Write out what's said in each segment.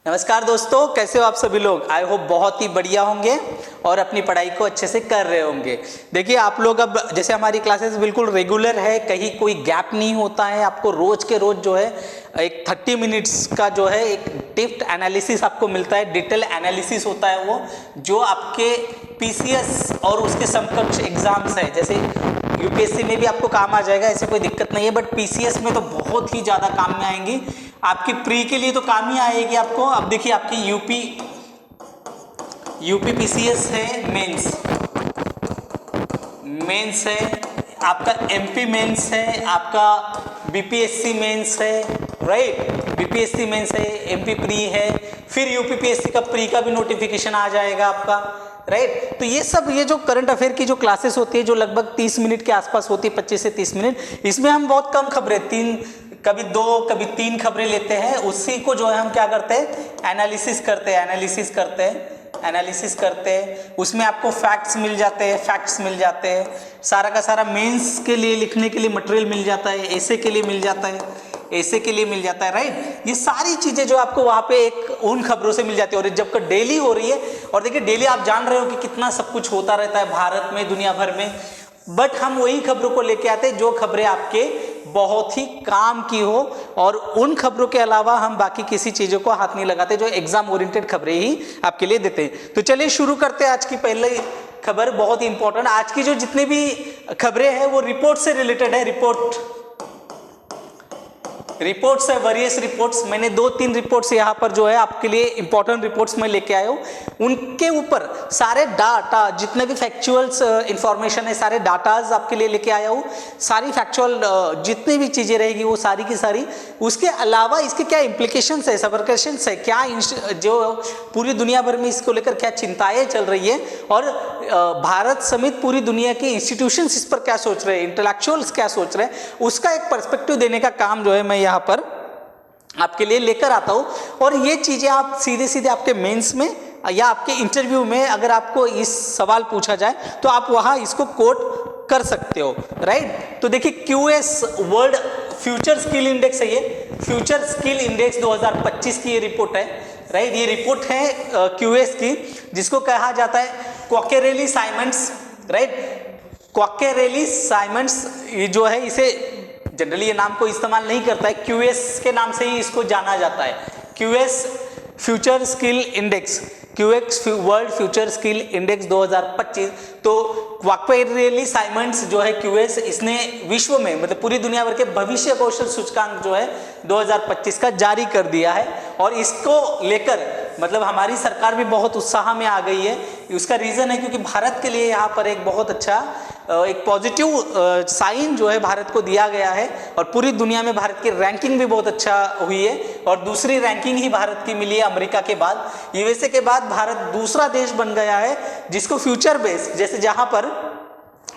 नमस्कार दोस्तों, कैसे हो आप सभी लोग। आई होप बहुत ही बढ़िया होंगे और अपनी पढ़ाई को अच्छे से कर रहे होंगे। देखिए आप लोग अब जैसे हमारी क्लासेस बिल्कुल रेगुलर है, कहीं कोई गैप नहीं होता है। आपको रोज के रोज जो है एक 30 मिनट्स का जो है एक डेप्थ एनालिसिस आपको मिलता है, डिटेल एनालिसिस होता है वो, जो आपके पीसीएस और उसके समकक्ष एग्जाम्स है, जैसे यूपीएससी में भी आपको काम आ जाएगा, ऐसे कोई दिक्कत नहीं है, बट पीसीएस में तो बहुत ही ज़्यादा काम में आएंगी। आपकी प्री के लिए तो काम ही आएगी आपको। अब देखिए आपकी यूपी पीसीएस है, मेंस है, आपका एमपी मेंस है, आपका बीपीएससी मेंस है, राइट, बीपीएससी मेंस है, एमपी प्री है, फिर यूपीपीएससी का प्री का भी नोटिफिकेशन आ जाएगा आपका, राइट। तो ये सब ये जो करंट अफेयर की जो क्लासेस होती है जो लगभग 30 मिनट के आसपास होती है, 25 से 30 मिनट, इसमें हम बहुत कम खबरें, कभी 2 कभी 3 खबरें लेते हैं, उसी को जो है हम क्या करते हैं, एनालिसिस करते हैं। उसमें आपको फैक्ट्स मिल जाते हैं, सारा का सारा मेंस के लिए लिखने के लिए मटेरियल मिल जाता है, ऐसे के लिए मिल जाता है, राइट। ये सारी चीजें जो आपको वहां पे एक उन खबरों से मिल जाती है। और जब डेली हो रही है, और देखिए डेली आप जान रहे हो कि कितना सब कुछ होता रहता है भारत में, दुनिया भर में, बट हम वही खबरों को लेके आते हैं जो खबरें आपके बहुत ही काम की हो, और उन खबरों के अलावा हम बाकी किसी चीजों को हाथ नहीं लगाते, जो एग्जाम ओरिएंटेड खबरें ही आपके लिए देते हैं। तो चलिए शुरू करते हैं। आज की पहले खबर बहुत ही इंपॉर्टेंट, आज की जो जितनी भी खबरें हैं वो रिपोर्ट से रिलेटेड है। रिपोर्ट्स है, वेरियस रिपोर्ट्स। मैंने 2-3 रिपोर्ट्स यहाँ पर जो है आपके लिए इंपॉर्टेंट रिपोर्ट्स में लेके आया हूँ। उनके ऊपर सारे डाटा, जितने भी फैक्चुअल्स इंफॉर्मेशन है, सारे डाटाज आपके लिए लेके आया हूँ। सारी फैक्चुअल जितनी भी चीजें रहेगी वो सारी की सारी। उसके अलावा इसके क्या इम्प्लीकेशंस है, सबरकेशंस है, क्या जो पूरी दुनिया भर में इसको लेकर क्या चिंताएं चल रही है, और भारत समेत पूरी दुनिया के इंस्टीट्यूशंस इस पर क्या सोच रहे हैं, इंटेलेक्चुअल्स क्या सोच रहे हैं, उसका एक पर्सपेक्टिव देने का काम जो है मैं यहाँ पर आपके लिए लेकर आता हूं। और ये चीजें आप सीधे सीधे आपके मेंस में या आपके इंटरव्यू में अगर आपको इस सवाल पूछा जाए तो आप वहां इसको कोट कर सकते हो, राइट। तो देखिए QS world future skill index है, ये फ्यूचर स्किल इंडेक्स 2025 की ये रिपोर्ट है, राइट। ये रिपोर्ट है क्यूएस की, जिसको कहा जाता है क्वाकेरेली-साइमंड्स, राइट। क्वाकेरेली-साइमंड्स जो है, इसे जनरली ये नाम को इस्तेमाल नहीं करता है, क्यूएस के नाम से ही इसको जाना जाता है। QS future skill index, QS world future skill index 2025। तो क्वाकेरेली-साइमंड्स जो है क्यूएस, इसने विश्व में मतलब पूरी दुनिया भर के भविष्य कौशल सूचकांक जो है 2025 का जारी कर दिया है। और इसको लेकर मतलब हमारी सरकार भी बहुत उत्साह में आ गई है। उसका रीजन है क्योंकि भारत के लिए यहाँ पर एक बहुत अच्छा एक पॉजिटिव साइन जो है भारत को दिया गया है, और पूरी दुनिया में भारत की रैंकिंग भी बहुत अच्छा हुई है, और दूसरी रैंकिंग ही भारत की मिली है अमेरिका के बाद, यूएसए के बाद भारत दूसरा देश बन गया है जिसको फ्यूचर बेस, जैसे जहां पर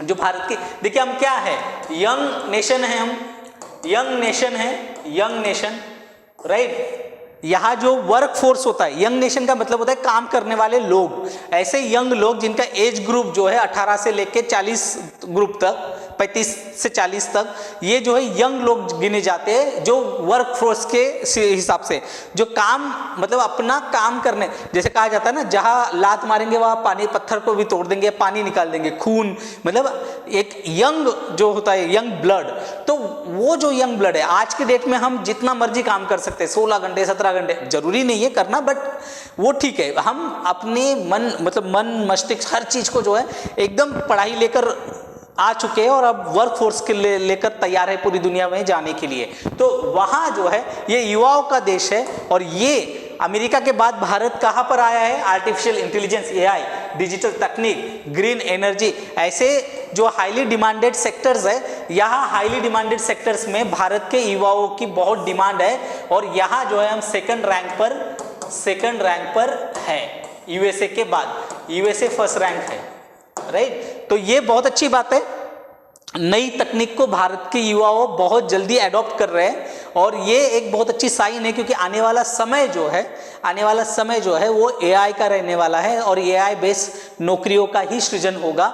जो भारत की, देखिए हम क्या है, यंग नेशन है, हम यंग नेशन, राइट। यहाँ जो वर्क फोर्स होता है, यंग नेशन का मतलब होता है काम करने वाले लोग, ऐसे यंग लोग जिनका एज ग्रुप जो है 18 से लेके 40 ग्रुप तक, 35 से 40 तक, ये जो है यंग लोग गिने जाते हैं, जो वर्क फोर्स के हिसाब से जो काम मतलब अपना काम करने, जैसे कहा जाता है ना, जहाँ लात मारेंगे वहाँ पानी, पत्थर को भी तोड़ देंगे, पानी निकाल देंगे, खून, मतलब एक यंग जो होता है, यंग ब्लड। तो वो जो यंग ब्लड है, आज के डेट में हम जितना मर्जी काम कर सकते हैं, 16 घंटे 17 घंटे, जरूरी नहीं है करना, बट वो ठीक है। हम अपने मन मस्तिष्क हर चीज को जो है एकदम पढ़ाई लेकर आ चुके हैं, और अब वर्क फोर्स के लेकर तैयार है पूरी दुनिया में जाने के लिए। तो वहां जो है ये युवाओं का देश है, और ये अमेरिका के बाद भारत कहां पर आया है, आर्टिफिशियल इंटेलिजेंस, एआई, डिजिटल तकनीक, ग्रीन एनर्जी, ऐसे जो हाईली डिमांडेड सेक्टर्स है, यहाँ हाईली डिमांडेड सेक्टर्स में भारत के युवाओं की बहुत डिमांड है, और यहाँ जो है हम सेकंड रैंक पर है यूएसए के बाद, यूएसए फर्स्ट रैंक है, राइट। तो ये बहुत अच्छी बात है, नई तकनीक को भारत के युवाओं बहुत जल्दी एडॉप्ट कर रहे हैं, और ये एक बहुत अच्छी साइन है, क्योंकि आने वाला समय जो है वो एआई का रहने वाला है, और एआई बेस्ड नौकरियों का ही सृजन होगा।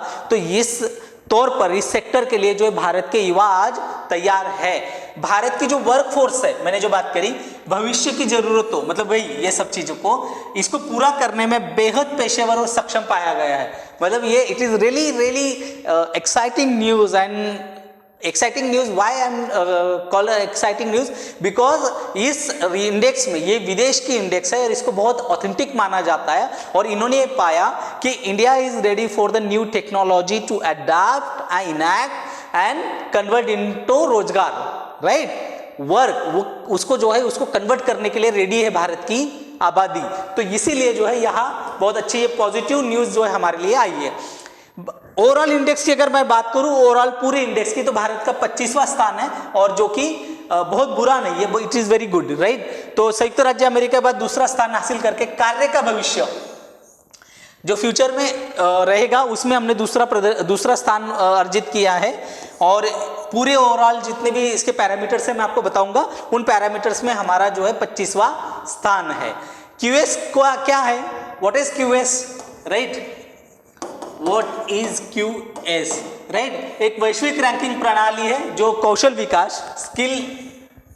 तौर पर इस सेक्टर के लिए जो है भारत के युवा आज तैयार है। भारत की जो वर्क फोर्स है, मैंने जो बात करी भविष्य की जरूरतों, मतलब वही ये सब चीजों को इसको पूरा करने में बेहद पेशेवर और सक्षम पाया गया है। मतलब ये it is really really exciting news and exciting news. Why I am call exciting news because इस इंडेक्स में, ये विदेश की इंडेक्स है और इसको बहुत ऑथेंटिक माना जाता है और इन्होंने ये पाया कि India is ready for the new technology to adapt and enact and convert into रोजगार, राइट, वर्क, वो उसको जो है उसको कन्वर्ट करने के लिए रेडी है भारत की आबादी। तो इसीलिए जो है यहाँ बहुत अच्छी ये पॉजिटिव न्यूज जो है हमारे लिए आई है। ओवरऑल इंडेक्स की अगर मैं बात करूं, ओवरऑल पूरे इंडेक्स की, तो भारत का 25वां स्थान है और जो कि बहुत बुरा नहीं है, it is very good, right. तो संयुक्त राज्य अमेरिका के बाद दूसरा स्थान हासिल करके कार्य का भविष्य जो फ्यूचर में रहेगा उसमें हमने दूसरा स्थान अर्जित किया है। और पूरे ओवरऑल जितने भी इसके पैरामीटर्स हैं मैं आपको बताऊंगा, उन पैरामीटर्स में हमारा जो है 25वां स्थान है। क्यूएस क्या है, what is QS, right, What is QS, right, एक वैश्विक रैंकिंग प्रणाली है जो कौशल विकास, skill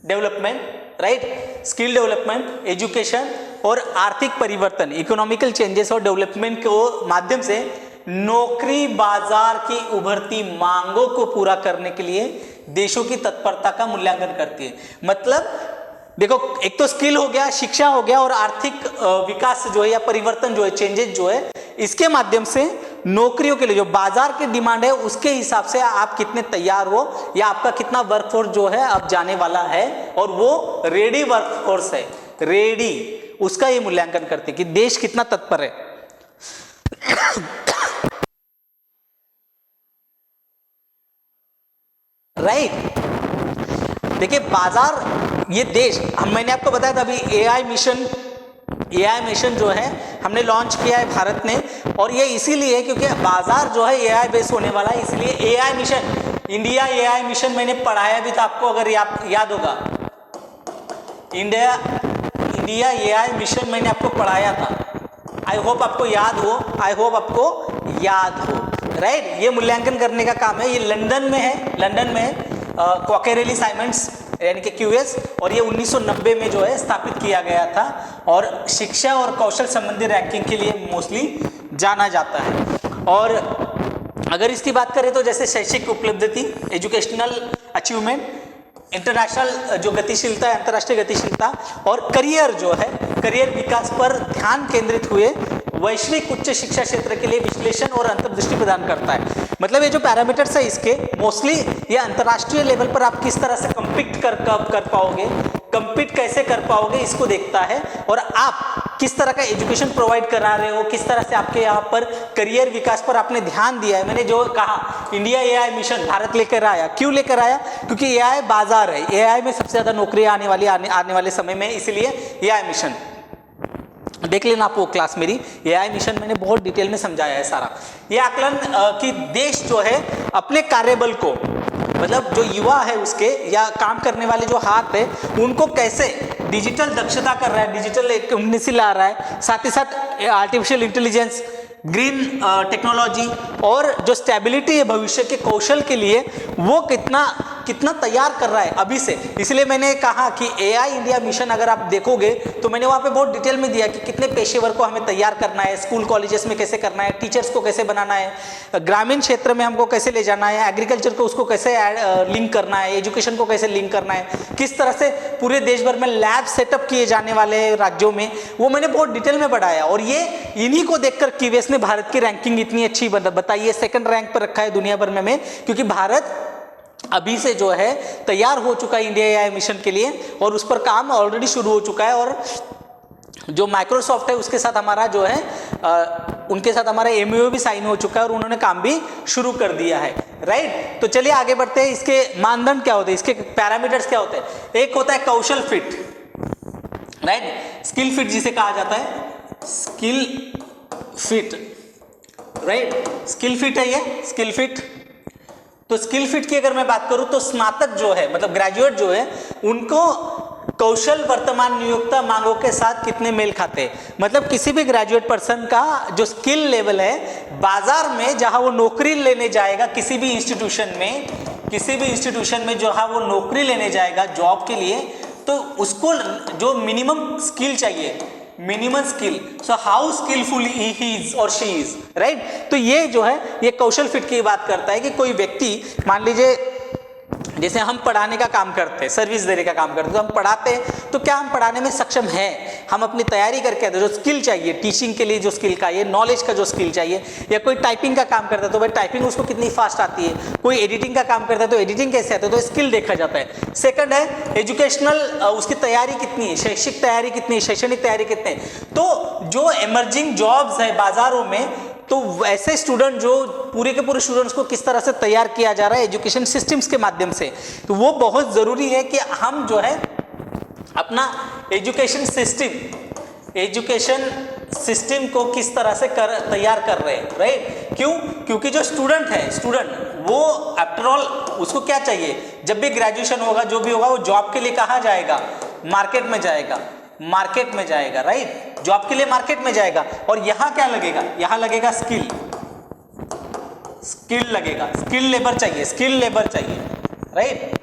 development, right, skill development, education और आर्थिक परिवर्तन, इकोनॉमिकल चेंजेस और डेवलपमेंट के माध्यम से नौकरी बाजार की उभरती मांगों को पूरा करने के लिए देशों की तत्परता का मूल्यांकन करती है। मतलब देखो, एक तो स्किल हो गया, शिक्षा हो गया और आर्थिक विकास जो है या परिवर्तन जो है, चेंजेस जो है, इसके माध्यम से नौकरियों के लिए जो बाजार की डिमांड है उसके हिसाब से आप कितने तैयार हो या आपका कितना वर्कफोर्स जो है अब जाने वाला है और वो रेडी वर्कफोर्स है, रेडी, उसका ये मूल्यांकन करते हैं कि देश कितना तत्पर है। राइट, देखिए बाजार, ये देश, मैंने आपको बताया था अभी एआई मिशन जो है हमने लॉन्च किया है भारत ने, और ये इसीलिए क्योंकि बाजार जो है एआई बेस होने वाला है, इसलिए AI mission, India AI mission मैंने पढ़ाया भी था आपको, अगर याद होगा, इंडिया एआई मिशन मैंने आपको पढ़ाया था। आई होप आपको याद हो, राइट। ये मूल्यांकन करने का काम है, ये लंदन में है, क्वाकेरेली साइमंड्स यानी कि क्यूएस, और ये 1990 में जो है स्थापित किया गया था और शिक्षा और कौशल संबंधी रैंकिंग के लिए मोस्टली जाना जाता है। और अगर इसकी बात करें तो जैसे शैक्षिक उपलब्धि, एजुकेशनल अचीवमेंट, इंटरनेशनल जो गतिशीलता है, अंतर्राष्ट्रीय गतिशीलता, और करियर जो है, करियर विकास पर ध्यान केंद्रित हुए वैश्विक उच्च शिक्षा क्षेत्र के लिए विश्लेषण और अंतर्दृष्टि प्रदान करता है। मतलब ये जो पैरामीटर्स है इसके मोस्टली ये अंतर्राष्ट्रीय लेवल पर आप किस तरह से कम्पीट कर पाओगे, कम्पीट कैसे कर पाओगे, इसको देखता है, और आप किस तरह का एजुकेशन प्रोवाइड करा रहे हो, किस तरह से आपके यहाँ पर करियर विकास पर आपने ध्यान दिया है। मैंने जो कहा इंडिया एआई मिशन भारत लेकर आया, क्यों लेकर आया, क्योंकि एआई बाजार है, एआई में सबसे ज्यादा नौकरियां आने वाले समय में, इसलिए एआई मिशन देख लेना आप वो क्लास मेरी, एआई मिशन मैंने बहुत डिटेल में समझाया है सारा। ये आकलन कि देश जो है अपने कार्यबल को, मतलब जो युवा है उसके या काम करने वाले जो हाथ है उनको कैसे डिजिटल दक्षता कर रहा है, डिजिटल इकोनॉमी ला रहा है, साथ ही साथ आर्टिफिशियल इंटेलिजेंस, ग्रीन टेक्नोलॉजी और जो स्टेबिलिटी है भविष्य के कौशल के लिए, वो कितना तैयार कर रहा है अभी से। इसलिए मैंने कहा कि एआई इंडिया मिशन अगर आप देखोगे तो मैंने वहाँ पे बहुत डिटेल में दिया कि कितने पेशेवर को हमें तैयार करना है, स्कूल कॉलेजेस में कैसे करना है, टीचर्स को कैसे बनाना है, ग्रामीण क्षेत्र में हमको कैसे ले जाना है, एग्रीकल्चर को उसको कैसे लिंक करना है, एजुकेशन को कैसे लिंक करना है, किस तरह से पूरे देश भर में लैब सेटअप किए जाने वाले राज्यों में, वो मैंने बहुत डिटेल में बढ़ाया। और ये इन्हीं को देखकर क्यूएस ने भारत की रैंकिंग इतनी अच्छी बताई है, सेकंड रैंक पर रखा है दुनिया भर में, क्योंकि भारत अभी से जो है तैयार हो चुका है इंडिया एआई मिशन के लिए और उस पर काम ऑलरेडी शुरू हो चुका है। और जो माइक्रोसॉफ्ट है उसके साथ हमारा जो है उनके साथ हमारा एमओयू भी साइन हो चुका है और उन्होंने काम भी शुरू कर दिया है, राइट। तो चलिए आगे बढ़ते हैं। इसके मानदंड क्या होते हैं, इसके पैरामीटर्स क्या होते हैं। एक होता है कौशल फिट, राइट, स्किल फिट जिसे कहा जाता है, skill fit, right, skill fit है ये, स्किल फिट। तो स्किल फिट की अगर मैं बात करूं तो स्नातक जो है, मतलब ग्रेजुएट जो है, उनको कौशल वर्तमान नियोक्ता मांगों के साथ कितने मेल खाते हैं। मतलब किसी भी ग्रेजुएट पर्सन का जो स्किल लेवल है बाजार में जहां वो नौकरी लेने जाएगा, किसी भी इंस्टीट्यूशन में जहां वो नौकरी लेने जाएगा जॉब के लिए, तो उसको जो मिनिमम स्किल चाहिए, minimum skill, so how skillful he is और शी इज, राइट। तो ये जो है ये कौशल फिट की बात करता है कि कोई व्यक्ति, मान लीजिए जैसे हम पढ़ाने का काम करते हैं, सर्विस देने का काम करते हैं, तो हम पढ़ाते हैं तो क्या हम पढ़ाने में सक्षम हैं, हम अपनी तैयारी करके आते हैं, जो स्किल चाहिए टीचिंग के लिए, जो स्किल का ये नॉलेज का जो स्किल चाहिए, या कोई टाइपिंग का काम करता है तो भाई टाइपिंग उसको कितनी फास्ट आती है, कोई एडिटिंग का काम करता है तो एडिटिंग कैसे आती है, तो स्किल देखा जाता है। सेकंड है एजुकेशनल, उसकी तैयारी कितनी है, शैक्षिक तैयारी कितनी है, शैक्षणिक तैयारी कितनी है। तो जो इमर्जिंग जॉब्स है बाजारों में, तो ऐसे स्टूडेंट जो पूरे के पूरे स्टूडेंट्स को किस तरह से तैयार किया जा रहा है एजुकेशन सिस्टम्स के माध्यम से, तो वो बहुत ज़रूरी है कि हम जो है अपना एजुकेशन सिस्टम को किस तरह से तैयार कर रहे हैं, राइट। क्यों? क्योंकि जो स्टूडेंट वो आफ्टर ऑल उसको क्या चाहिए, जब भी ग्रेजुएशन होगा, जो भी होगा, वो जॉब के लिए कहाँ जाएगा, मार्केट में जाएगा, राइट। जॉब के लिए मार्केट में जाएगा और यहाँ क्या लगेगा, यहाँ लगेगा स्किल लगेगा, स्किल लेबर चाहिए, राइट।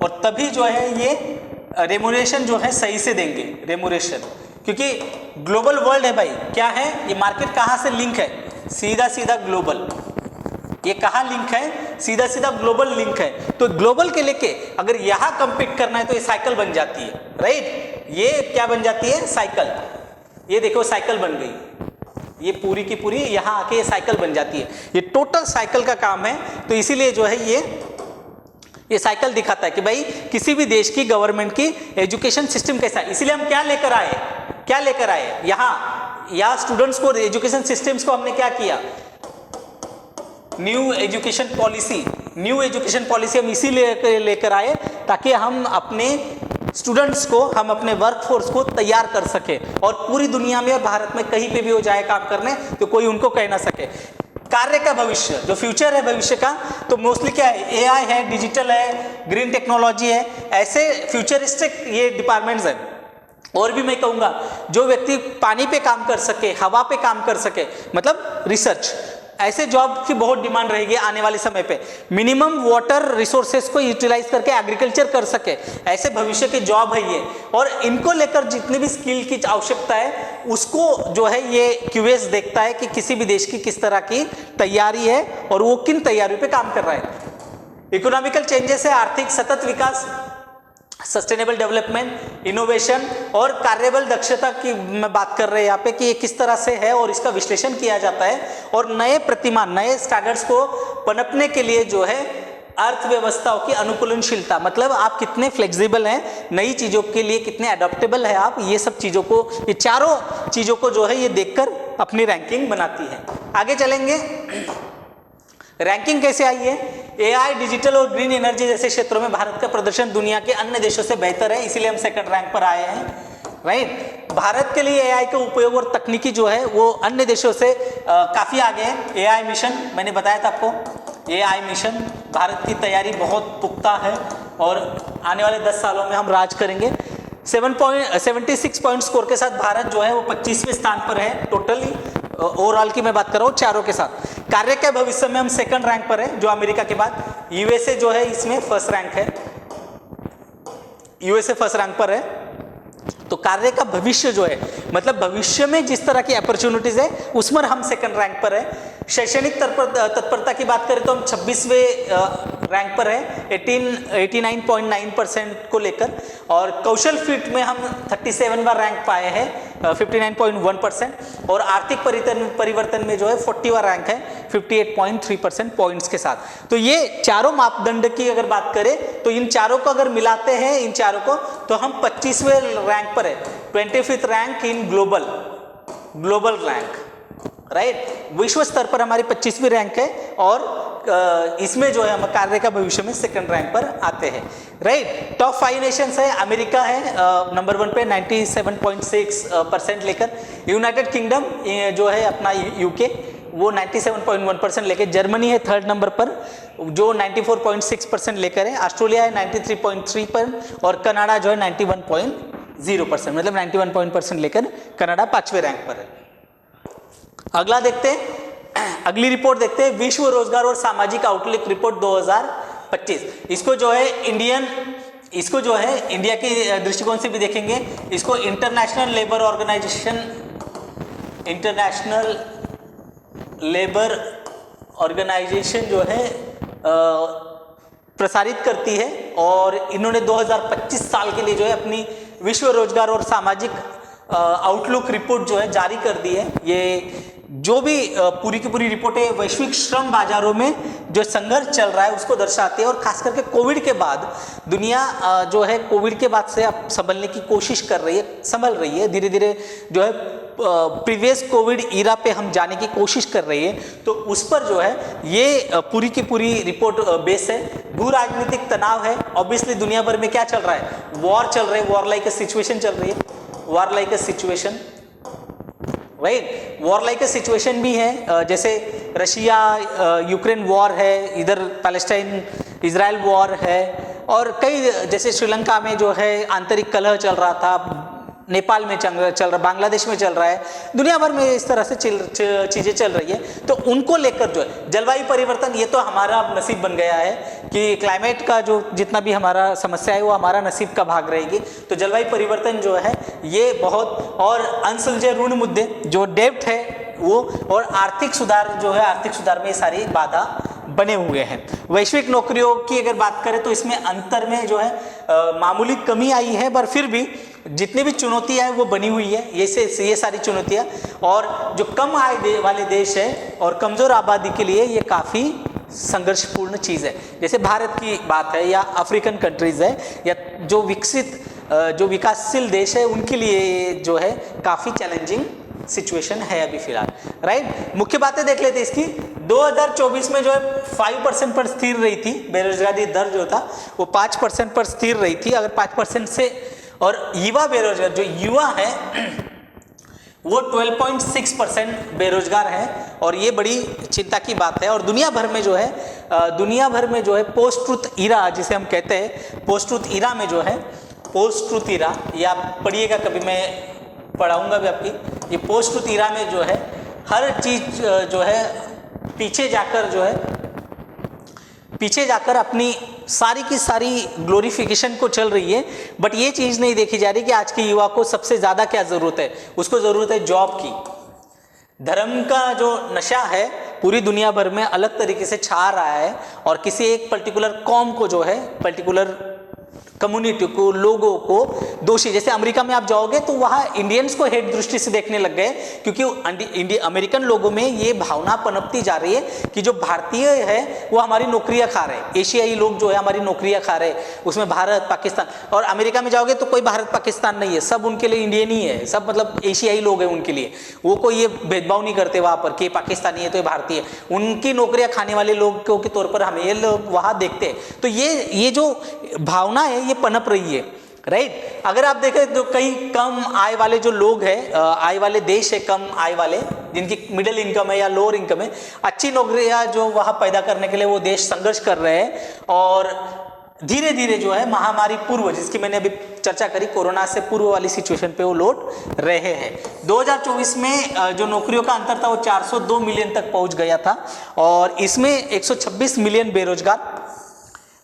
और तभी जो है ये रेमुनेशन जो है सही से देंगे, रेमुनेशन, क्योंकि ग्लोबल वर्ल्ड है भाई। क्या है ये मार्केट, कहाँ से लिंक है, सीधा ग्लोबल। ये कहाँ लिंक है, सीधा ग्लोबल लिंक है। तो ग्लोबल के लेके अगर यहाँ कंपीट करना है तो ये साइकिल बन जाती है, राइट। ये क्या बन जाती है, साइकिल। ये देखो साइकिल बन गई, ये पूरी की पूरी यहाँ आके ये साइकिल बन जाती है। ये टोटल साइकिल का काम है। तो इसीलिए जो है ये साइकिल दिखाता है कि भाई किसी भी देश की गवर्नमेंट की एजुकेशन सिस्टम कैसा है। इसीलिए हम क्या लेकर आए यहाँ स्टूडेंट्स को, एजुकेशन सिस्टम्स को हमने क्या किया, न्यू एजुकेशन पॉलिसी हम इसीलिए लेकर आए ताकि हम अपने स्टूडेंट्स को, हम अपने वर्कफोर्स को तैयार कर सके और पूरी दुनिया में और भारत में कहीं पे भी वो जाए काम करने तो कोई उनको कह ना सके। कार्य का भविष्य, जो फ्यूचर है भविष्य का, तो मोस्टली क्या है, एआई है, डिजिटल है, ग्रीन टेक्नोलॉजी है, ऐसे फ्यूचरिस्टिक ये डिपार्टमेंट्स हैं। और भी मैं कहूँगा जो व्यक्ति पानी पे काम कर सके, हवा पे काम कर सके, मतलब रिसर्च, ऐसे जॉब की बहुत डिमांड रहेगी आने वाले समय पे। मिनिमम वाटर रिसोर्सेज को यूटिलाइज करके एग्रीकल्चर कर सके, ऐसे भविष्य की जॉब है ये। और इनको लेकर जितनी भी स्किल की आवश्यकता है उसको जो है ये क्यूएस देखता है कि किसी भी देश की किस तरह की तैयारी है और वो किन तैयारियों पे काम कर रहा है। इकोनॉमिकल चेंजेस है, आर्थिक सतत विकास, सस्टेनेबल डेवलपमेंट, इनोवेशन और कार्यबल दक्षता की मैं बात कर रहे हैं यहाँ पे कि ये किस तरह से है और इसका विश्लेषण किया जाता है। और नए प्रतिमान, नए स्टैंडर्ड्स को पनपने के लिए जो है अर्थव्यवस्थाओं की अनुकूलनशीलता, मतलब आप कितने फ्लेक्सिबल हैं, नई चीज़ों के लिए कितने अडॉप्टेबल है आप, ये सब चीज़ों को, ये चारों चीज़ों को जो है ये देखकर अपनी रैंकिंग बनाती है। आगे चलेंगे, रैंकिंग कैसे आई है। एआई, डिजिटल और ग्रीन एनर्जी जैसे क्षेत्रों में भारत का प्रदर्शन दुनिया के अन्य देशों से बेहतर है, इसीलिए हम सेकंड रैंक पर आए हैं, राइट। भारत के लिए एआई का उपयोग और तकनीकी जो है वो अन्य देशों से काफ़ी आगे है। एआई मिशन, मैंने बताया था आपको, एआई मिशन, भारत की तैयारी बहुत पुख्ता है और आने वाले 10 सालों में हम राज करेंगे। 76 पॉइंट स्कोर के साथ भारत जो है वो 25वें स्थान पर है टोटली, ओवरऑल की मैं बात कर रहा हूँ चारों के साथ। कार्य के भविष्य में हम सेकंड रैंक पर है, जो अमेरिका के बाद। यूएसए जो है इसमें फर्स्ट रैंक है, यूएसए फर्स्ट रैंक पर है। तो कार्य का भविष्य जो है, मतलब भविष्य में जिस तरह की अपॉर्चुनिटीज है उसमें हम सेकंड रैंक पर है। शैक्षणिक तत्परता की बात करें तो हम 26वें रैंक पर है 89.9% को लेकर। और कौशल फिट में हम 37वां रैंक पाए हैं 59.1%। और आर्थिक परिवर्तन में जो है 40वां रैंक है 58.3% पॉइंट्स के साथ। तो ये चारों मापदंड की अगर बात करें तो इन चारों को अगर मिलाते हैं, इन चारों को, तो हम 25वें रैंक पर है, 25th rank in global rank, right. विश्व स्तर पर हमारी 25वीं रैंक है और इसमें जो है हम कार्य का भविष्य में सेकंड रैंक पर आते हैं, राइट। टॉप 5 नेशंस है, अमेरिका है नंबर 1 पे 97.6% लेकर, यूनाइटेड किंगडम जो है अपना यूके वो 97.1% लेके, जर्मनी है थर्ड नंबर पर जो 94.6% लेकर है, ऑस्ट्रेलिया है 93.3 पर और कनाडा जो है 91.0%, मतलब 91% लेकर कनाडा 5वें रैंक पर है। अगला देखते हैं, अगली रिपोर्ट देखते हैं, विश्व रोजगार और सामाजिक आउटलुक रिपोर्ट 2025। इसको जो है इंडिया के दृष्टिकोण से भी देखेंगे। इसको इंटरनेशनल लेबर ऑर्गेनाइजेशन जो है प्रसारित करती है और इन्होंने 2025 साल के लिए जो है अपनी विश्व रोजगार और सामाजिक आउटलुक रिपोर्ट जो है जारी कर दी है। ये जो भी पूरी की पूरी रिपोर्टें वैश्विक श्रम बाजारों में जो संघर्ष चल रहा है उसको दर्शाती है और खास करके कोविड के बाद दुनिया जो है कोविड के बाद से अब संभलने की कोशिश कर रही है, संभल रही है धीरे धीरे जो है प्रीवियस कोविड ईरा पे हम जाने की कोशिश कर रही है। तो उस पर जो है ये पूरी की पूरी रिपोर्ट बेस है। भू राजनीतिक तनाव है, ऑब्वियसली दुनिया भर में क्या चल रहा है, वॉर चल रही है, वॉर लाइक सिचुएशन चल रही है, war like situation, right, war like situation भी है। जैसे रशिया यूक्रेन वॉर है, इधर पैलेस्टाइन इजराइल वॉर है और कई जैसे श्रीलंका में जो है आंतरिक कलह चल रहा था, नेपाल में चल रहा, बांग्लादेश में चल रहा है, दुनिया भर में इस तरह से चीज़ें चल रही है। तो उनको लेकर जो है जलवायु परिवर्तन, ये तो हमारा नसीब बन गया है कि क्लाइमेट का जो जितना भी हमारा समस्या है वो हमारा नसीब का भाग रहेगी। तो जलवायु परिवर्तन जो है ये बहुत, और अनसुलझे ऋण मुद्दे जो डेब्ट है वो, और आर्थिक सुधार जो है, आर्थिक सुधार में ये सारी बाधा बने हुए हैं। वैश्विक नौकरियों की अगर बात करें तो इसमें अंतर में जो है मामूली कमी आई है, पर फिर भी जितनी भी चुनौतियां हैं वो बनी हुई है। ये सारी चुनौतियां, और जो कम आय वाले देश है और कमजोर आबादी के लिए ये काफ़ी संघर्षपूर्ण चीज़ है। जैसे भारत की बात है या अफ्रीकन कंट्रीज़ है या जो विकसित जो विकासशील देश है उनके लिए जो है काफ़ी चैलेंजिंग सिचुएशन है अभी फिलहाल, राइट। मुख्य बातें देख लेते हैं इसकी। 2024 में जो है 5% पर स्थिर रही थी बेरोजगारी दर, जो था वो 5% पर स्थिर रही थी। अगर 5% से, और युवा बेरोजगार, जो युवा है वो 12.6% बेरोजगार है और ये बड़ी चिंता की बात है। और दुनिया भर में जो है पोस्ट ट्रुथ ईरा जिसे हम कहते हैं, पोस्ट ट्रुथ ईरा में जो है, पोस्ट ट्रुथ ईरा, ये आप पढ़िएगा, कभी मैं पढ़ाऊंगा भी आपकी, ये पोस्ट ट्रुथ ईरा में जो है हर चीज जो है पीछे जाकर अपनी सारी की सारी ग्लोरिफिकेशन को चल रही है। बट ये चीज़ नहीं देखी जा रही कि आज के युवा को सबसे ज़्यादा क्या ज़रूरत है, उसको ज़रूरत है जॉब की। धर्म का जो नशा है पूरी दुनिया भर में अलग तरीके से छा रहा है और किसी एक पर्टिकुलर कौम को जो है, पर्टिकुलर कम्युनिटी को, लोगों को दोषी, जैसे अमेरिका में आप जाओगे तो वहाँ इंडियंस को हेट दृष्टि से देखने लग गए, क्योंकि अमेरिकन लोगों में ये भावना पनपती जा रही है कि जो भारतीय है वो हमारी नौकरियां खा रहे हैं, एशियाई लोग जो है हमारी नौकरियां खा रहे हैं, उसमें भारत पाकिस्तान। और अमेरिका में जाओगे तो कोई भारत पाकिस्तान नहीं है, सब उनके लिए इंडियन ही है, सब मतलब एशियाई लोग हैं उनके लिए, वो कोई ये भेदभाव नहीं करते वहाँ पर कि पाकिस्तानी है तो ये भारतीय, उनकी नौकरियां खाने वाले लोगों के तौर पर हमें ये लोग वहाँ देखते हैं। तो ये जो भावना है ये पनप रही है, राइट। अगर आप देखें तो कई कम आय वाले जो लोग हैं, आय वाले देश है, कम आय वाले जिनकी मिडिल इनकम है या लोअर इनकम है, अच्छी नौकरियां जो वहां पैदा करने के लिए वो देश संघर्ष कर रहे हैं। और धीरे धीरे जो है महामारी पूर्व, जिसकी मैंने अभी चर्चा करी, कोरोना से पूर्व वाली सिचुएशन पे वो लौट रहे हैं। 2024 में जो नौकरियों का अंतर था वो 402 मिलियन तक पहुंच गया था और इसमें 126 मिलियन बेरोजगार,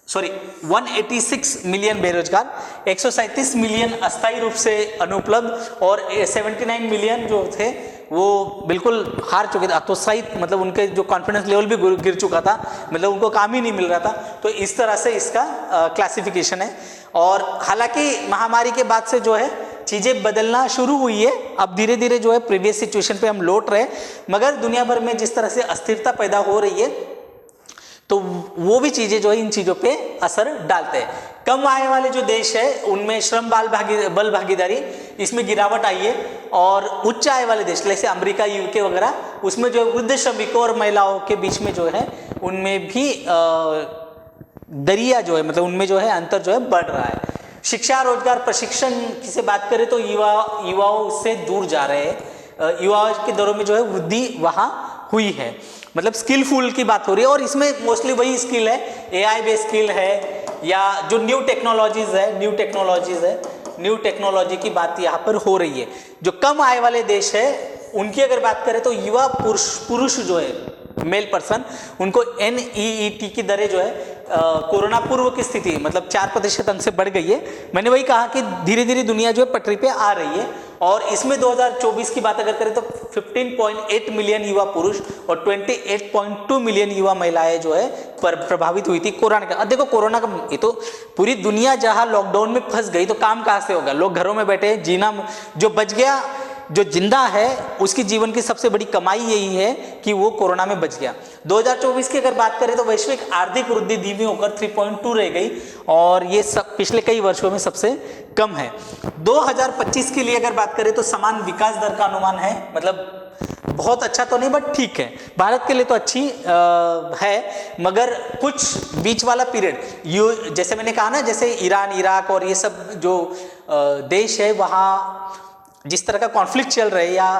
186 मिलियन बेरोजगार, 137 मिलियन अस्थायी रूप से अनुपलब्ध और 79 मिलियन जो थे वो बिल्कुल हार चुके थे, हतोत्साहित, मतलब उनके जो कॉन्फिडेंस लेवल भी गिर चुका था, मतलब उनको काम ही नहीं मिल रहा था। तो इस तरह से इसका क्लासिफिकेशन है। और हालांकि महामारी के बाद से जो है चीज़ें बदलना शुरू हुई है, अब धीरे धीरे जो है प्रीवियस सिचुएशन पे हम लौट रहे हैं, मगर दुनिया भर में जिस तरह से अस्थिरता पैदा हो रही है तो वो भी चीज़ें जो है इन चीज़ों पे असर डालते हैं। कम आय वाले जो देश है उनमें श्रम बल भागीदारी इसमें गिरावट आई है और उच्च आय वाले देश जैसे अमेरिका, यूके वगैरह, उसमें जो वृद्ध श्रमिकों और महिलाओं के बीच में जो है उनमें भी दरिया जो है, मतलब उनमें जो है अंतर जो है बढ़ रहा है। शिक्षा, रोजगार, प्रशिक्षण की से बात करें तो युवाओं से दूर जा रहे हैं, युवाओं के दरों में जो है वृद्धि वहाँ हुई है, मतलब स्किलफुल की बात हो रही है। और इसमें मोस्टली वही स्किल है, एआई बेस्ड स्किल है या जो न्यू टेक्नोलॉजीज है, न्यू टेक्नोलॉजी की बात यहाँ पर हो रही है। जो कम आय वाले देश है उनकी अगर बात करें तो युवा पुरुष जो है, मेल पर्सन, उनको NEET की दरें जो है कोरोना पूर्व की स्थिति मतलब 4% अंक से बढ़ गई है। मैंने वही कहा कि धीरे धीरे दुनिया जो है पटरी पे आ रही है। और इसमें 2024 की बात अगर करें तो 15.8 मिलियन युवा पुरुष और 28.2 मिलियन युवा महिलाएं जो है प्रभावित हुई थी कोरोना का। अब देखो कोरोना का, ये तो पूरी दुनिया जहां लॉकडाउन में फंस गई तो काम कहां से होगा, लोग घरों में बैठे, जीना, जो बच गया, जो जिंदा है, उसकी जीवन की सबसे बड़ी कमाई यही है कि वो कोरोना में बच गया। 2024 की अगर बात करें तो वैश्विक आर्थिक वृद्धि धीमी होकर 3.2 रह गई और ये सब पिछले कई वर्षों में सबसे कम है। 2025 के लिए अगर बात करें तो समान विकास दर का अनुमान है, मतलब बहुत अच्छा तो नहीं बट ठीक है, भारत के लिए तो अच्छी है, मगर कुछ बीच वाला पीरियड, जैसे मैंने कहा ना, जैसे ईरान, इराक और ये सब जो देश है वहाँ जिस तरह का कॉन्फ्लिक्ट चल रहा है या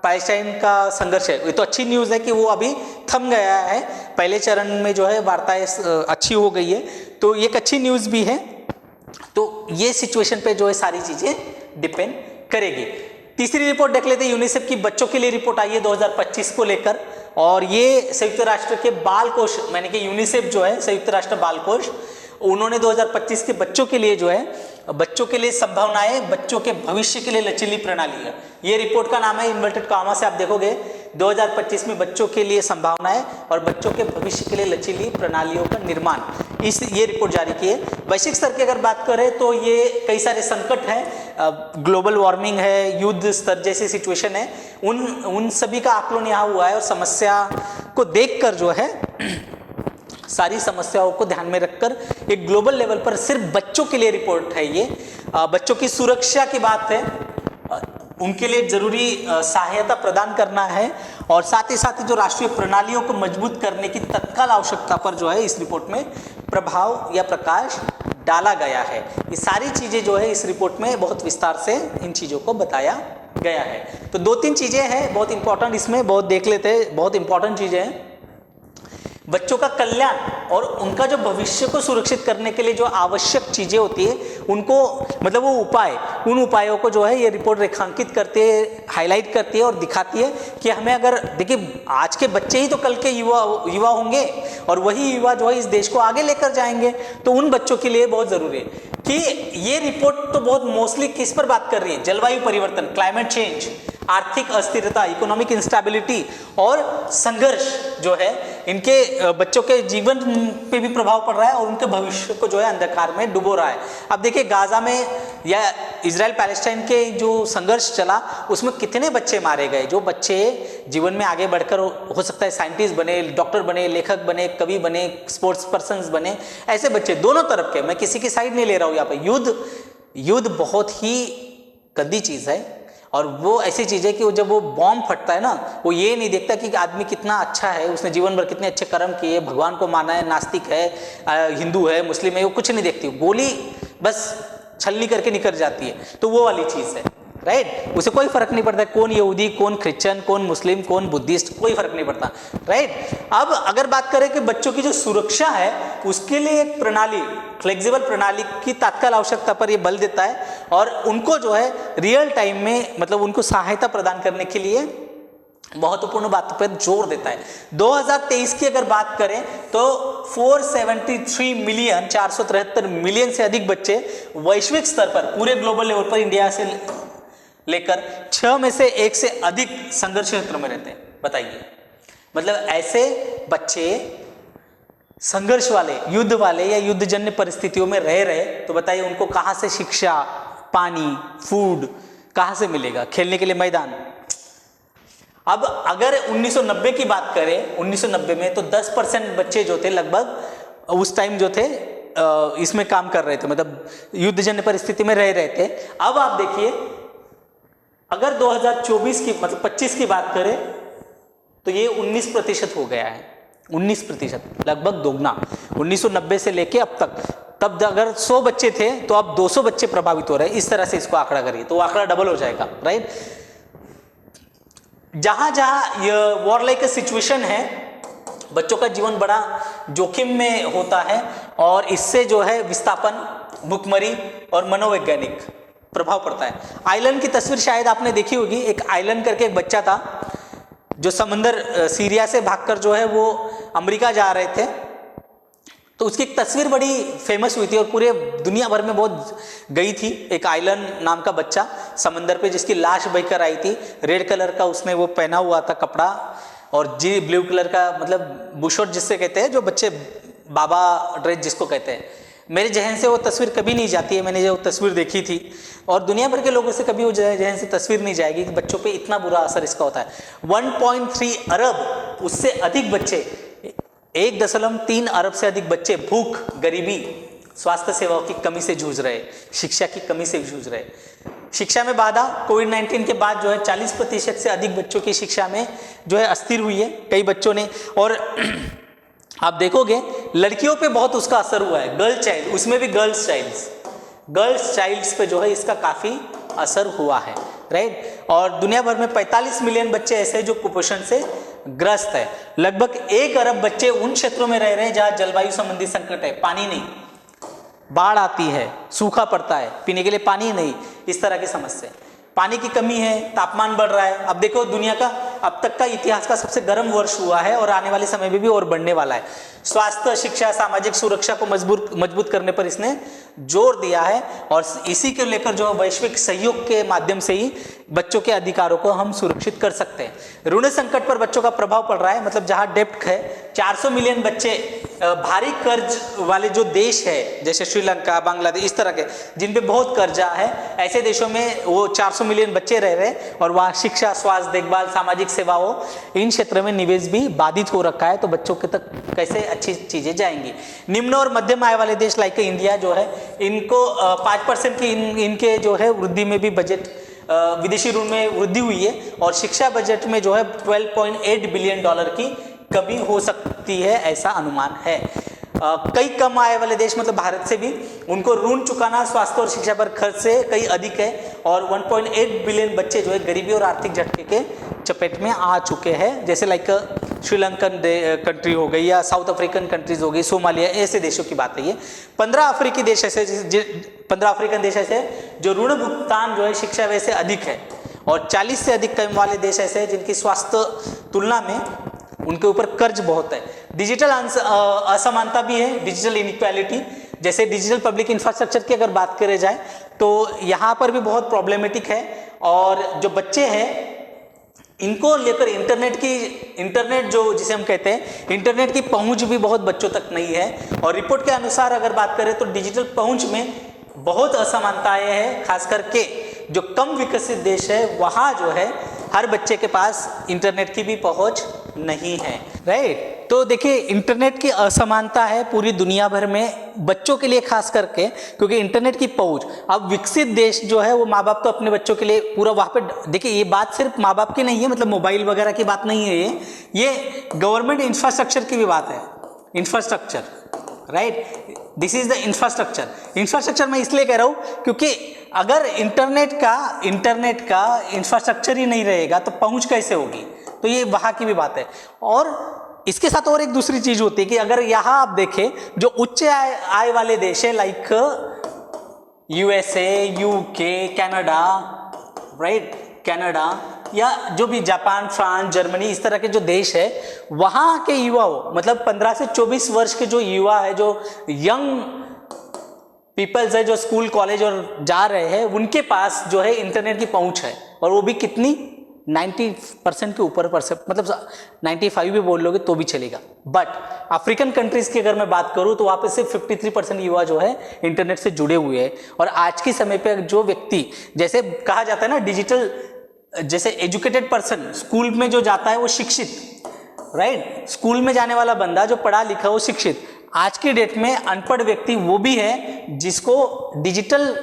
पैलेस्टाइन का संघर्ष है, ये तो अच्छी न्यूज़ है कि वो अभी थम गया है। पहले चरण में जो है वार्ताएं अच्छी हो गई है, तो ये एक अच्छी न्यूज़ भी है। तो ये सिचुएशन पे जो है सारी चीज़ें डिपेंड करेगी। तीसरी रिपोर्ट देख लेते हैं, यूनिसेफ की बच्चों के लिए रिपोर्ट आई है 2025 को लेकर, और ये संयुक्त राष्ट्र के बाल कोष, मैंने कि यूनिसेफ जो है संयुक्त राष्ट्र बाल कोष, उन्होंने 2025 के बच्चों के लिए जो है, बच्चों के लिए संभावनाएं, बच्चों के भविष्य के लिए लचीली प्रणाली है, ये रिपोर्ट का नाम है। इन्वर्टेड कॉमा से आप देखोगे 2025 में बच्चों के लिए संभावनाएं और बच्चों के भविष्य के लिए लचीली प्रणालियों का निर्माण, ये रिपोर्ट जारी की है। वैश्विक स्तर की अगर बात करें तो ये कई सारे संकट हैं, ग्लोबल वार्मिंग है, युद्ध स्तर जैसी सिचुएशन है, उन सभी का आकलन यहाँ हुआ है। और समस्या को देखकर जो है, सारी समस्याओं को ध्यान में रखकर एक ग्लोबल लेवल पर सिर्फ बच्चों के लिए रिपोर्ट है ये। बच्चों की सुरक्षा की बात है, उनके लिए जरूरी सहायता प्रदान करना है, और साथ ही जो राष्ट्रीय प्रणालियों को मजबूत करने की तत्काल आवश्यकता पर जो है इस रिपोर्ट में प्रभाव या प्रकाश डाला गया है। ये सारी चीजें जो है इस रिपोर्ट में बहुत विस्तार से इन चीजों को बताया गया है। तो 2-3 चीजें हैं बहुत इंपॉर्टेंट, इसमें बहुत देख लेते हैं, बहुत इंपॉर्टेंट चीजें हैं। बच्चों का कल्याण और उनका जो भविष्य को सुरक्षित करने के लिए जो आवश्यक चीजें होती है उनको, मतलब वो उन उपायों को जो है ये रिपोर्ट रेखांकित करती है, हाईलाइट करती है और दिखाती है कि हमें, अगर देखिए आज के बच्चे ही तो कल के युवा होंगे और वही युवा जो है इस देश को आगे लेकर जाएंगे, तो उन बच्चों के लिए बहुत जरूरी है कि ये रिपोर्ट तो बहुत मोस्टली किस पर बात कर रही है, जलवायु परिवर्तन, क्लाइमेट चेंज, आर्थिक अस्थिरता, इकोनॉमिक इंस्टेबिलिटी और संघर्ष जो है इनके बच्चों के जीवन पे भी प्रभाव पड़ रहा है और उनके भविष्य को जो है अंधकार में डुबो रहा है। अब देखिए गाजा में या इजराइल पैलेस्टाइन के जो संघर्ष चला उसमें कितने बच्चे मारे गए, जो बच्चे जीवन में आगे बढ़कर हो सकता है साइंटिस्ट बने, डॉक्टर बने, लेखक बने, कवि बने, स्पोर्ट्स पर्सन बने, ऐसे बच्चे दोनों तरफ के, मैं किसी की साइड नहीं ले रहा हूँ यहाँ पे। युद्ध बहुत ही गंदी चीज़ है और वो ऐसी चीज़ है कि वो जब वो बॉम्ब फटता है ना, वो ये नहीं देखता कि आदमी कितना अच्छा है, उसने जीवन भर कितने अच्छे कर्म किए, भगवान को माना है, नास्तिक है, हिंदू है, मुस्लिम है, वो कुछ नहीं देखती, गोली बस छलनी करके निकल जाती है। तो वो वाली चीज़ है, राइट। उसे कोई फर्क नहीं पड़ता कौन यहूदी, कौन क्रिश्चियन, कौन मुस्लिम, कौन बुद्धिस्ट, कोई फर्क नहीं पड़ता, राइट। अब अगर बात करें कि बच्चों की जो सुरक्षा है उसके लिए एक प्रणाली, फ्लेक्सिबल प्रणाली की तात्काल आवश्यकता पर ये बल देता है और उनको जो है रियल टाइम में, मतलब उनको सहायता प्रदान करने के लिए महत्वपूर्ण बातों पर जोर देता है। 2023 की अगर बात करें तो 473 मिलियन से अधिक बच्चे वैश्विक स्तर पर, पूरे ग्लोबल लेवल पर, इंडिया से लेकर 6 में से 1 से अधिक संघर्ष क्षेत्र में रहते हैं। बताइए, मतलब ऐसे बच्चे संघर्ष वाले, युद्ध वाले या युद्धजन्य परिस्थितियों में रह रहे, तो बताइए उनको कहां से शिक्षा, पानी, फूड कहां से मिलेगा, खेलने के लिए मैदान। अब अगर 1990 की बात करें, 1990 में तो 10% बच्चे जो थे लगभग उस टाइम जो थे इसमें काम कर रहे थे, मतलब युद्धजन्य परिस्थिति में रह रहे थे। अब आप देखिए अगर 2024 की, मतलब 25 की बात करें तो ये 19% हो गया है, 19%, लगभग दोगुना 1990 से लेके अब तक। तब अगर 100 बच्चे थे तो अब 200 बच्चे प्रभावित हो रहे हैं। इस तरह से इसको आंकड़ा करिए तो आंकड़ा डबल हो जाएगा, राइट। जहां जहां ये वॉर लाइक सिचुएशन है, बच्चों का जीवन बड़ा जोखिम में होता है और इससे जो है विस्थापन, भुखमरी और मनोवैज्ञानिक प्रभाव पड़ता है। आइलैंड की तस्वीर शायद आपने देखी होगी। एक आइलैंड करके एक बच्चा था जो समंदर सीरिया से भागकर जो है वो अमेरिका जा रहे थे, तो उसकी एक तस्वीर बड़ी फेमस हुई थी और पूरे दुनिया भर में बहुत गई थी। एक आइलैंड नाम का बच्चा समंदर पे जिसकी लाश बहकर आई थी, रेड कलर का उसने वो पहना हुआ था कपड़ा और जी ब्लू कलर का, मतलब बुशर्ट जिससे कहते हैं, जो बच्चे बाबा ड्रेस जिसको कहते हैं। मेरे जहन से वो तस्वीर कभी नहीं जाती है। मैंने जो तस्वीर देखी थी और दुनिया भर के लोगों से कभी वो जहन से तस्वीर नहीं जाएगी कि बच्चों पे इतना बुरा असर इसका होता है। 1.3 अरब, उससे अधिक बच्चे, 1.3 अरब से अधिक बच्चे भूख, गरीबी, स्वास्थ्य सेवाओं की कमी से जूझ रहे, शिक्षा की कमी से जूझ रहे। शिक्षा में बाधा, कोविड-19 के बाद जो है 40% से अधिक बच्चों की शिक्षा में जो है अस्थिर हुई है कई बच्चों ने। और आप देखोगे लड़कियों पे बहुत उसका असर हुआ है, गर्ल चाइल्ड, उसमें भी गर्ल्स चाइल्ड्स पे जो है इसका काफ़ी असर हुआ है, राइट। और दुनिया भर में 45 मिलियन बच्चे ऐसे जो कुपोषण से ग्रस्त है। लगभग 1 अरब बच्चे उन क्षेत्रों में रह रहे हैं जहाँ जलवायु संबंधी संकट है, पानी नहीं, बाढ़ आती है, सूखा पड़ता है, पीने के लिए पानी नहीं, इस तरह की समस्या, पानी की कमी है, तापमान बढ़ रहा है। अब देखो दुनिया का अब तक का इतिहास का सबसे गर्म वर्ष हुआ है और आने वाले समय में भी और बढ़ने वाला है। स्वास्थ्य, शिक्षा, सामाजिक सुरक्षा को मजबूत करने पर इसने जोर दिया है और इसी को लेकर जो वैश्विक सहयोग के माध्यम से ही बच्चों के अधिकारों को हम सुरक्षित कर सकते हैं। ऋण संकट पर बच्चों का प्रभाव पड़ रहा है, मतलब जहां डेप्ट है, 400 मिलियन बच्चे भारी कर्ज वाले जो देश है जैसे श्रीलंका, बांग्लादेश, इस तरह के जिन पे बहुत कर्जा है, ऐसे देशों में वो 400 मिलियन बच्चे रह रहे हैं और वहाँ शिक्षा, स्वास्थ्य, देखभाल, सामाजिक सेवाओं, इन क्षेत्रों में निवेश भी बाधित हो रखा है। तो बच्चों के तक कैसे अच्छी चीजें जाएंगी। निम्न और मध्यम आय वाले देश लाइक इंडिया जो है, इनको 5% की इनके जो है वृद्धि में भी बजट, विदेशी ऋण में वृद्धि हुई है और शिक्षा बजट में जो है $12.8 बिलियन की कमी हो सकती है, ऐसा अनुमान है। कई कम आय वाले देश, मतलब भारत से भी, उनको ऋण चुकाना स्वास्थ्य और शिक्षा पर खर्च से कई अधिक है और 1.8 बिलियन बच्चे जो है गरीबी और आर्थिक झटके के चपेट में आ चुके हैं। जैसे लाइक श्रीलंकन कंट्री हो गई या साउथ अफ्रीकन कंट्रीज हो गई, सोमालिया, ऐसे देशों की बात है ये। 15 अफ्रीकन देश ऐसे जो ऋण भुगतान जो है शिक्षा व्यय से अधिक है और 40 से अधिक कम वाले देश ऐसे हैं जिनकी स्वास्थ्य तुलना में उनके ऊपर कर्ज बहुत है। डिजिटल असमानता भी है, डिजिटल इनइक्वालिटी, जैसे डिजिटल पब्लिक इंफ्रास्ट्रक्चर की अगर बात करें जाए तो यहाँ पर भी बहुत प्रॉब्लमेटिक है और जो बच्चे हैं इनको लेकर इंटरनेट जो जिसे हम कहते हैं, इंटरनेट की पहुंच भी बहुत बच्चों तक नहीं है और रिपोर्ट के अनुसार अगर बात करें तो डिजिटल पहुंच में बहुत असमानताएं हैं। खास करके जो कम विकसित देश है वहाँ जो है हर बच्चे के पास इंटरनेट की भी पहुंच नहीं है, राइट। तो देखिए इंटरनेट की असमानता है पूरी दुनिया भर में बच्चों के लिए, खास करके क्योंकि इंटरनेट की पहुंच, अब विकसित देश जो है वो माँ बाप तो अपने बच्चों के लिए पूरा वहाँ पे, देखिए ये बात सिर्फ माँ बाप की नहीं है, मतलब मोबाइल वगैरह की बात नहीं है, ये गवर्नमेंट इंफ्रास्ट्रक्चर की भी बात है। Infrastructure, right, this is the infrastructure मैं इसलिए कह रहा हूँ क्योंकि अगर इंटरनेट का इंफ्रास्ट्रक्चर ही नहीं रहेगा तो पहुंच कैसे होगी, तो ये वहाँ की भी बात है। और इसके साथ और एक दूसरी चीज होती है कि अगर यहाँ आप देखें जो उच्च आय वाले देश है like USA, UK, Canada, right, Canada या जो भी जापान, फ्रांस, जर्मनी, इस तरह के जो देश है वहाँ के युवाओं, मतलब 15 से 24 वर्ष के जो युवा है, जो यंग पीपल्स है, जो स्कूल कॉलेज और जा रहे हैं, उनके पास जो है इंटरनेट की पहुंच है और वो भी कितनी, 90% के ऊपर, मतलब 95 भी बोल लोगे तो भी चलेगा। बट अफ्रीकन कंट्रीज की अगर मैं बात करूं तो वहाँ पे सिर्फ 53% युवा जो है इंटरनेट से जुड़े हुए हैं और आज के समय पे जो व्यक्ति, जैसे कहा जाता है ना डिजिटल, जैसे एजुकेटेड पर्सन स्कूल में जो जाता है वो शिक्षित, राइट, स्कूल में जाने वाला बंदा जो पढ़ा लिखा वो शिक्षित। आज की डेट में अनपढ़ व्यक्ति वो भी है जिसको डिजिटल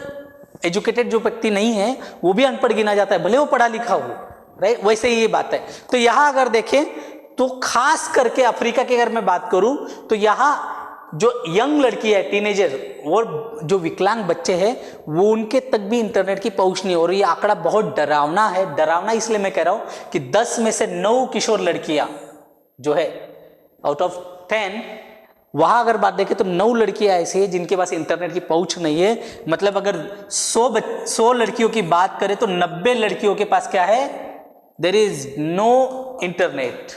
एजुकेटेड जो व्यक्ति नहीं है वो भी अनपढ़ गिना जाता है, भले वो पढ़ा लिखा हो, राइट, वैसे ही ये बात है। तो यहाँ अगर देखें तो खास करके अफ्रीका की अगर मैं बात करूं तो यहाँ जो यंग लड़की है, टीनेजर और जो विकलांग बच्चे हैं, वो उनके तक भी इंटरनेट की पहुंच नहीं हो रही। ये आंकड़ा बहुत डरावना है। डरावना इसलिए मैं कह रहा हूं कि 10 में से 9 किशोर लड़कियां जो है आउट ऑफ 10, वहां अगर बात देखें तो 9 लड़कियां ऐसी है जिनके पास इंटरनेट की पहुंच नहीं है। मतलब अगर 100 लड़कियों की बात करें तो 90 लड़कियों के पास क्या है, देयर इज नो इंटरनेट,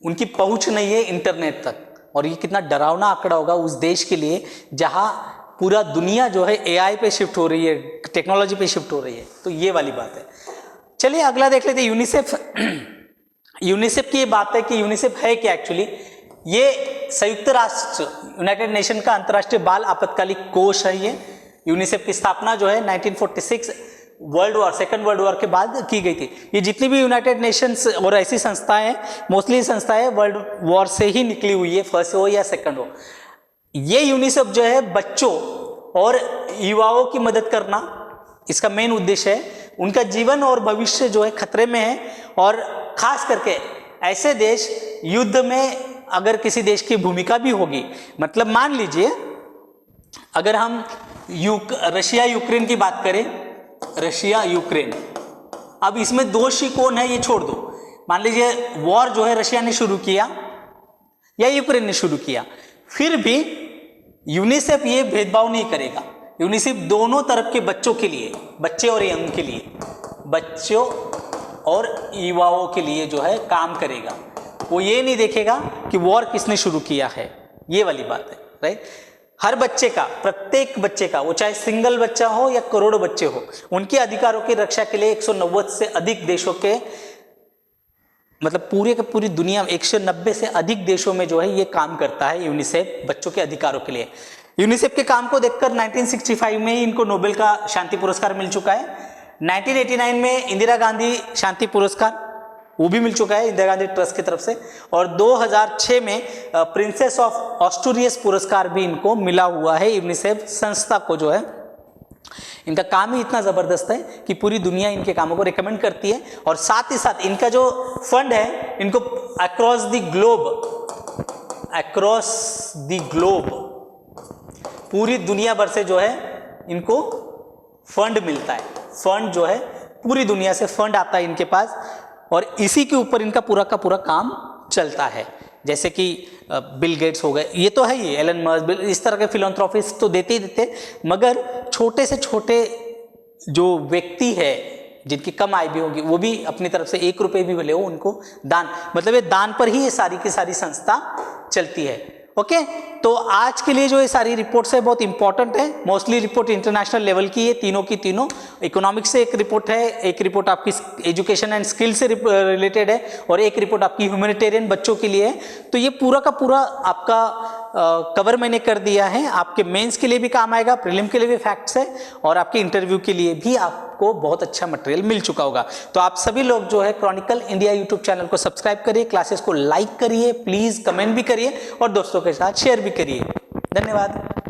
उनकी पहुंच नहीं है इंटरनेट तक। और ये कितना डरावना आंकड़ा होगा उस देश के लिए जहां पूरा दुनिया जो है एआई पे शिफ्ट हो रही है, टेक्नोलॉजी पे शिफ्ट हो रही है। तो ये वाली बात है। चलिए अगला देख लेते हैं, यूनिसेफ। यूनिसेफ की ये बात है कि यूनिसेफ है क्या एक्चुअली। ये संयुक्त राष्ट्र यूनाइटेड नेशन का अंतर्राष्ट्रीय बाल आपातकालिक कोष है। ये यूनिसेफ की स्थापना जो है 1946 सेकेंड वर्ल्ड वॉर के बाद की गई थी। ये जितनी भी यूनाइटेड नेशंस और ऐसी संस्थाएं हैं, मोस्टली संस्थाएं वर्ल्ड वॉर से ही निकली हुई है, फर्स्ट हो या सेकेंड हो। ये यूनिसेफ जो है बच्चों और युवाओं की मदद करना इसका मेन उद्देश्य है। उनका जीवन और भविष्य जो है खतरे में है, और खास करके ऐसे देश युद्ध में अगर किसी देश की भूमिका भी होगी, मतलब मान लीजिए अगर हम रशिया यूक्रेन की बात करें, रशिया यूक्रेन, अब इसमें दोषी कौन है ये छोड़ दो। मान लीजिए वॉर जो है रशिया ने शुरू किया या यूक्रेन ने शुरू किया, फिर भी यूनिसेफ ये भेदभाव नहीं करेगा। यूनिसेफ दोनों तरफ के बच्चों के लिए, बच्चे और यंग के लिए, बच्चों और युवाओं के लिए जो है काम करेगा। वो ये नहीं देखेगा कि वॉर किसने शुरू किया है। ये वाली बात है, राइट। हर बच्चे का, प्रत्येक बच्चे का, वो चाहे सिंगल बच्चा हो या करोड़ों बच्चे हो, उनके अधिकारों की रक्षा के लिए 190 से अधिक देशों के, मतलब पूरे के पूरी दुनिया में 190 से अधिक देशों में जो है ये काम करता है यूनिसेफ बच्चों के अधिकारों के लिए। यूनिसेफ के काम को देखकर 1965 में ही इनको नोबेल का शांति पुरस्कार मिल चुका है। 1989 में इंदिरा गांधी शांति पुरस्कार वो भी मिल चुका है इंदिरा गांधी ट्रस्ट की तरफ से, और 2006 में प्रिंसेस ऑफ ऑस्ट्रेलियस पुरस्कार भी इनको मिला हुआ है। यूनिसेफ संस्था को जो है, इनका काम ही इतना जबरदस्त है कि पूरी दुनिया इनके कामों को रिकमेंड करती है। और साथ ही साथ इनका जो फंड है, इनको अक्रॉस द ग्लोब पूरी दुनिया भर से जो है इनको फंड मिलता है। फंड जो है पूरी दुनिया से फंड आता है इनके पास, और इसी के ऊपर इनका पूरा का पूरा काम चलता है। जैसे कि बिल गेट्स हो गए, ये तो है ही, एलन मस्क, इस तरह के फिलैंथ्रोपिस्ट तो देते ही देते, मगर छोटे से छोटे जो व्यक्ति है जिनकी कम आय भी होगी, वो भी अपनी तरफ से 1 रुपये भी मिले हो उनको दान, मतलब ये दान पर ही ये सारी की सारी संस्था चलती है। ओके, तो आज के लिए जो ये सारी रिपोर्ट्स है बहुत इंपॉर्टेंट है। मोस्टली रिपोर्ट इंटरनेशनल लेवल की है, तीनों की तीनों। इकोनॉमिक्स से एक रिपोर्ट है, एक रिपोर्ट आपकी एजुकेशन एंड स्किल से रिलेटेड है, और एक रिपोर्ट आपकी ह्यूमैनिटेरियन बच्चों के लिए है। तो ये पूरा का पूरा आपका कवर मैंने कर दिया है। आपके मेंस के लिए भी काम आएगा, प्रीलिम के लिए भी फैक्ट्स है, और आपके इंटरव्यू के लिए भी आपको बहुत अच्छा मटेरियल मिल चुका होगा। तो आप सभी लोग जो है क्रॉनिकल इंडिया यूट्यूब चैनल को सब्सक्राइब करिए, क्लासेस को लाइक करिए, प्लीज कमेंट भी करिए, और दोस्तों के साथ शेयर भी करिए। धन्यवाद।